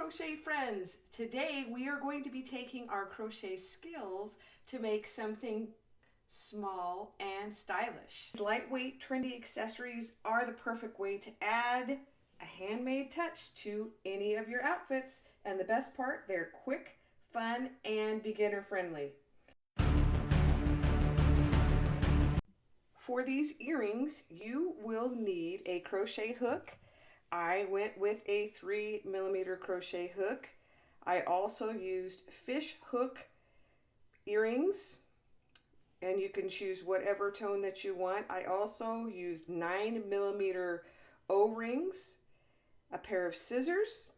crochet friends. Today we are going to be taking our crochet skills to make something small and stylish. Lightweight, trendy accessories are the perfect way to add a handmade touch to any of your outfits. And the best part, they're quick, fun, and beginner friendly. For these earrings, you will need a crochet hook. I went with a 3mm crochet hook. I also used fish hook earrings, and you can choose whatever tone that you want. I also used 9mm O-rings, a pair of scissors,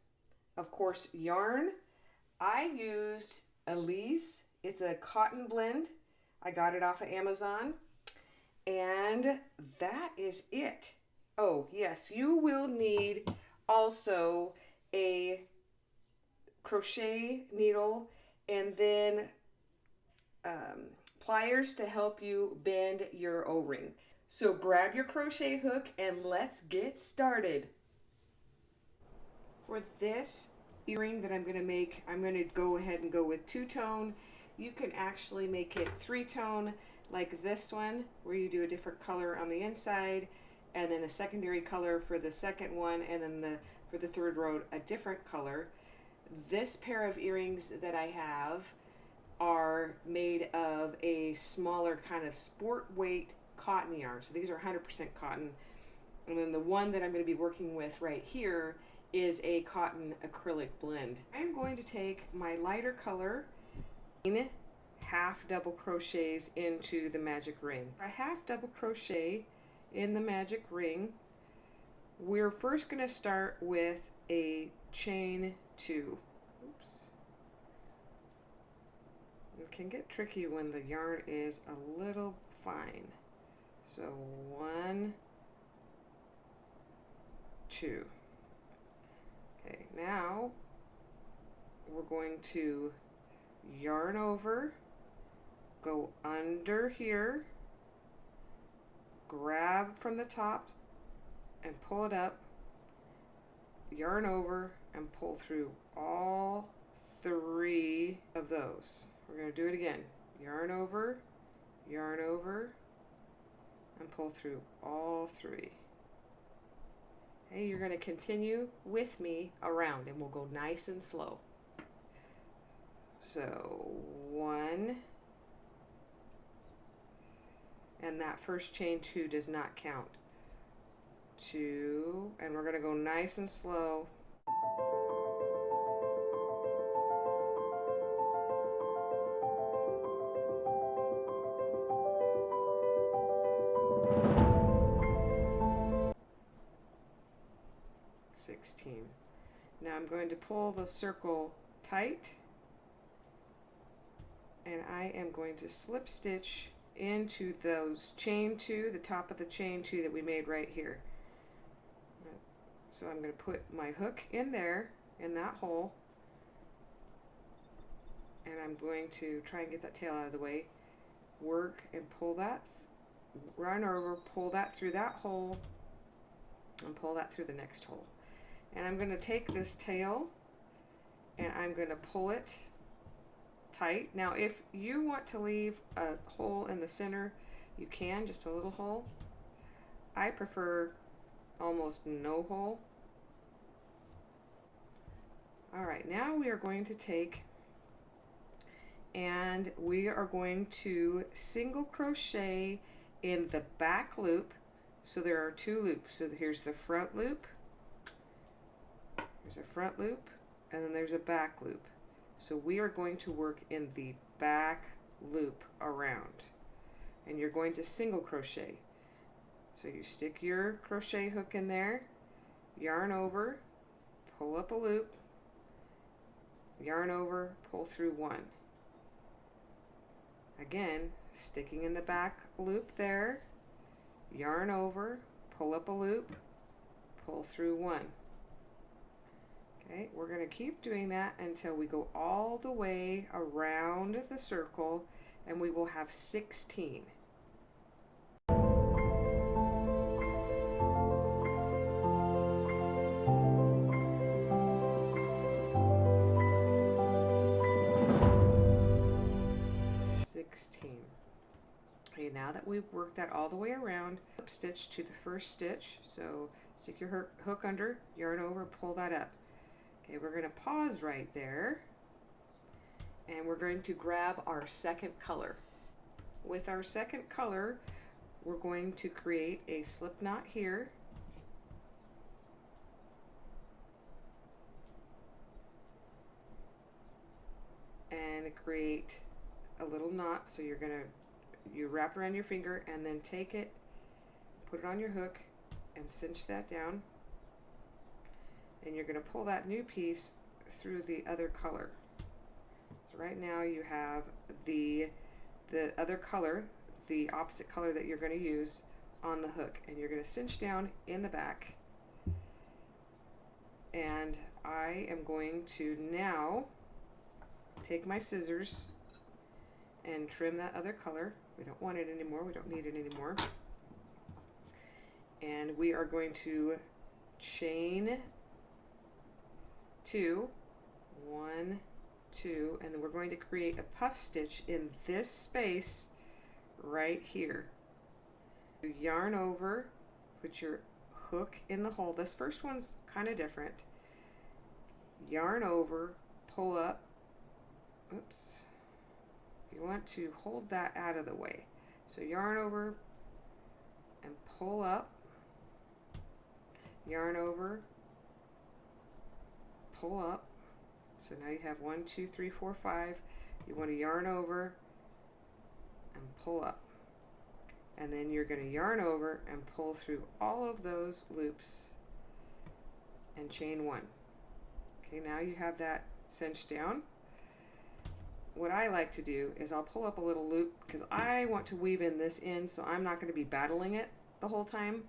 of course yarn. I used Elise. It's a cotton blend. I got it off of Amazon. And that is it. Oh, yes, you will need also a crochet needle and then pliers to help you bend your O-ring. So grab your crochet hook and let's get started. For this earring that I'm going to make, I'm going to go ahead and go with two-tone. You can actually make it three-tone like this one, where you do a different color on the inside and then a secondary color for the second one, and then for the third row a different color. This pair of earrings that I have are made of a smaller kind of sport weight cotton yarn. So these are 100% cotton. And then the one that I'm going to be working with right here is a cotton acrylic blend. I'm going to take my lighter color, half double crochets into the magic ring. A half double crochet in the magic ring. We're first going to start with a chain 2. Oops. It can get tricky when the yarn is a little fine. So 1, 2. Okay, now we're going to yarn over, go under here, grab from the top and pull it up, yarn over and pull through all 3 of those. We're going to do it again. Yarn over, and pull through all 3. Okay, you're going to continue with me around and we'll go nice and slow. So 1, and that first chain 2 does not count. 2, and we're going to go nice and slow. Now I'm going to pull the circle tight, and I am going to slip stitch into those chain 2, the top of the chain 2 that we made right here. So I'm going to put my hook in there, in that hole, and I'm going to try and get that tail out of the way, work and pull that, run over, pull that through that hole, and pull that through the next hole. And I'm going to take this tail and I'm going to pull it tight. Now if you want to leave a hole in the center, you can, just a little hole. I prefer almost no hole. Alright, now we are going to take and we are going to single crochet in the back loop. So there are 2 loops. So here's the front loop, there's a front loop, and then there's a back loop. So we are going to work in the back loop around, and you're going to single crochet. So you stick your crochet hook in there, yarn over, pull up a loop, yarn over, pull through 1. Again, sticking in the back loop there, yarn over, pull up a loop, pull through 1. Okay, we're going to keep doing that until we go all the way around the circle, and we will have 16. now that we've worked that all the way around, slip stitch to the first stitch. So stick your hook under, yarn over, pull that up. Okay, we're going to pause right there, and we're going to grab our second color. With our second color, we're going to create a slip knot here. And create a little knot. So you wrap around your finger and then take it, put it on your hook and cinch that down. And you're going to pull that new piece through the other color. So right now you have the other color, the opposite color that you're going to use on the hook, and you're going to cinch down in the back. And I am going to now take my scissors and trim that other color. We don't want it anymore. We don't need it anymore. And we are going to chain 2, 1, 2, and then we're going to create a puff stitch in this space right here. You yarn over, put your hook in the hole. This first one's kind of different. Yarn over, pull up. Oops. You want to hold that out of the way. So yarn over and pull up. Yarn over, pull up. So now you have 1, 2, 3, 4, 5. You want to yarn over and pull up. And then you're going to yarn over and pull through all of those loops and chain 1. Okay, now you have that cinched down. What I like to do is I'll pull up a little loop because I want to weave in this end, so I'm not going to be battling it the whole time.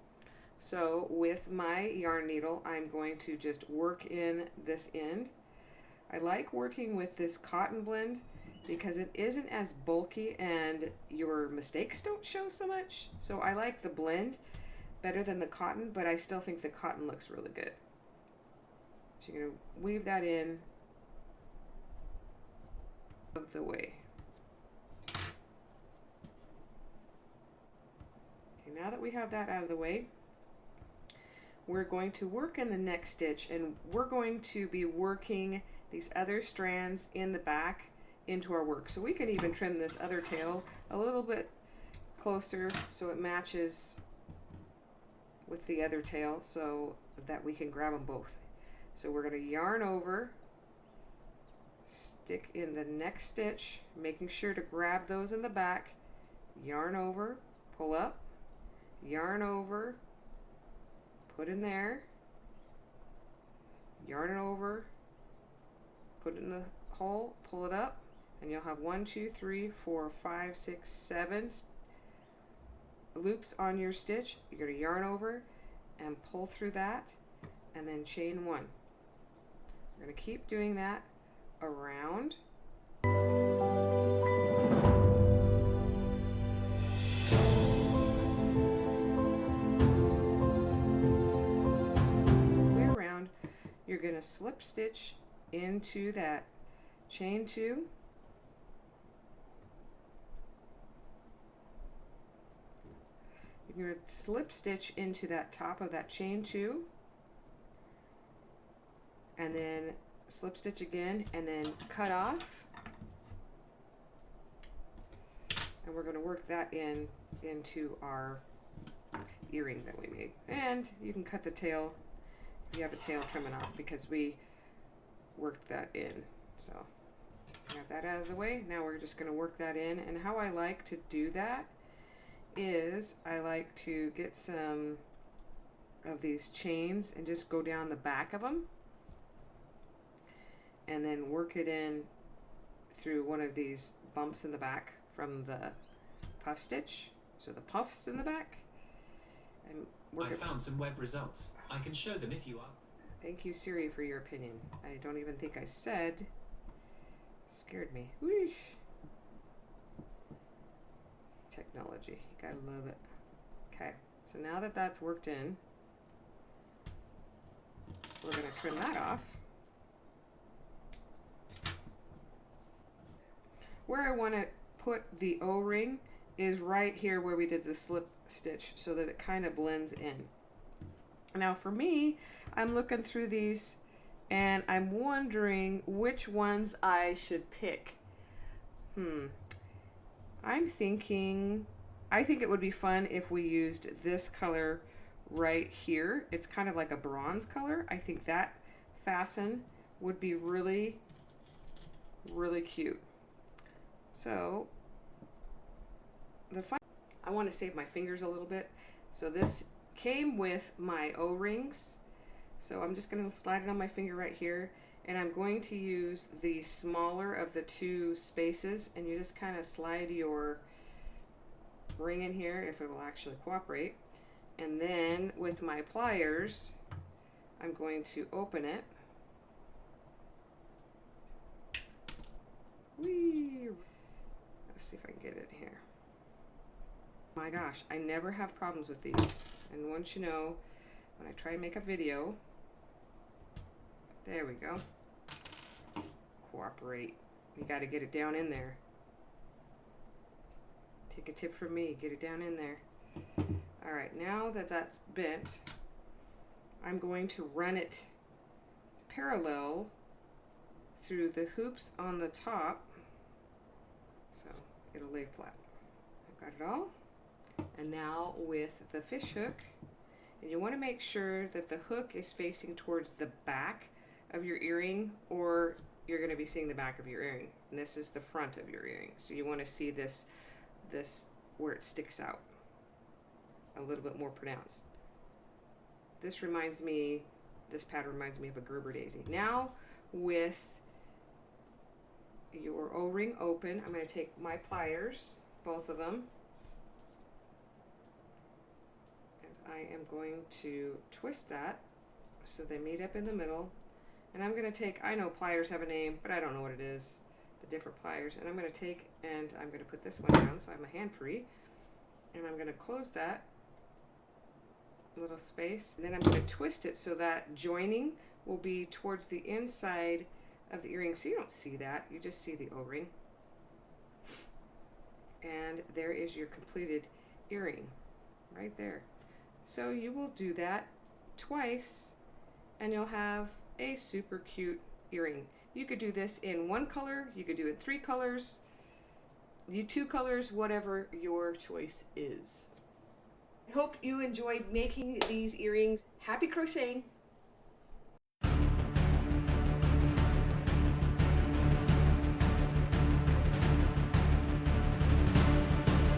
So with my yarn needle, I'm going to just work in this end. I like working with this cotton blend because it isn't as bulky and your mistakes don't show so much. So I like the blend better than the cotton, but I still think the cotton looks really good. So you're going to weave that in of the way. Okay, now that we have that out of the way, we're going to work in the next stitch, and we're going to be working these other strands in the back into our work. So we can even trim this other tail a little bit closer so it matches with the other tail so that we can grab them both. So we're going to yarn over, stick in the next stitch, making sure to grab those in the back, yarn over, pull up, yarn over, put in there, yarn it over, put it in the hole, pull it up, and you'll have 1, 2, 3, 4, 5, 6, 7 loops on your stitch. You're going to yarn over and pull through that and then chain 1. We're going to keep doing that around. Way around, you're going to slip stitch into that chain 2. You're going to slip stitch into that top of that chain 2, and then slip stitch again, and then cut off, and we're going to work that into our earring that we made. And you can cut the tail if you have a tail trimming off, because we worked that in. So got that out of the way. Now we're just going to work that in, and how I like to do that is I like to get some of these chains and just go down the back of them and then work it in through one of these bumps in the back from the puff stitch. So the puffs in the back. And I found some web results. I can show them if you ask. Thank you, Siri, for your opinion. I don't even think I said. Scared me. Whoosh. Technology. You gotta love it. Okay, so now that that's worked in, we're gonna trim that off. Where I want to put the O-ring is right here where we did the slip stitch so that it kind of blends in. Now for me, I'm looking through these and I'm wondering which ones I should pick. I'm thinking, I think it would be fun if we used this color right here. It's kind of like a bronze color. I think that fasten would be really, really cute. So I want to save my fingers a little bit. So this came with my O-rings. So I'm just going to slide it on my finger right here. And I'm going to use the smaller of the two spaces. And you just kind of slide your ring in here if it will actually cooperate. And then with my pliers, I'm going to open it. Whee! Let's see if I can get it in here. My gosh, I never have problems with these. And once you know, when I try and make a video, there we go. Cooperate. You got to get it down in there. Take a tip from me, get it down in there. All right, now that that's bent, I'm going to run it parallel through the hoops on the top, so it'll lay flat. I've got it all. And now with the fish hook, and you want to make sure that the hook is facing towards the back of your earring, or you're going to be seeing the back of your earring. And this is the front of your earring. So you want to see this where it sticks out a little bit more pronounced. This pattern reminds me of a Gerber daisy. Now with your O-ring open, I'm going to take my pliers, both of them, and I am going to twist that so they meet up in the middle. And I'm going to take, I know pliers have a name, but I don't know what it is, the different pliers. And I'm going to take and I'm going to put this one down so I have my hand free. And I'm going to close that little space. And then I'm going to twist it so that joining will be towards the inside of the earring. So you don't see that, you just see the O-ring. And there is your completed earring right there. So you will do that twice and you'll have a super cute earring. You could do this in one color, you could do it 3 colors, two colors, whatever your choice is. I hope you enjoyed making these earrings. Happy crocheting!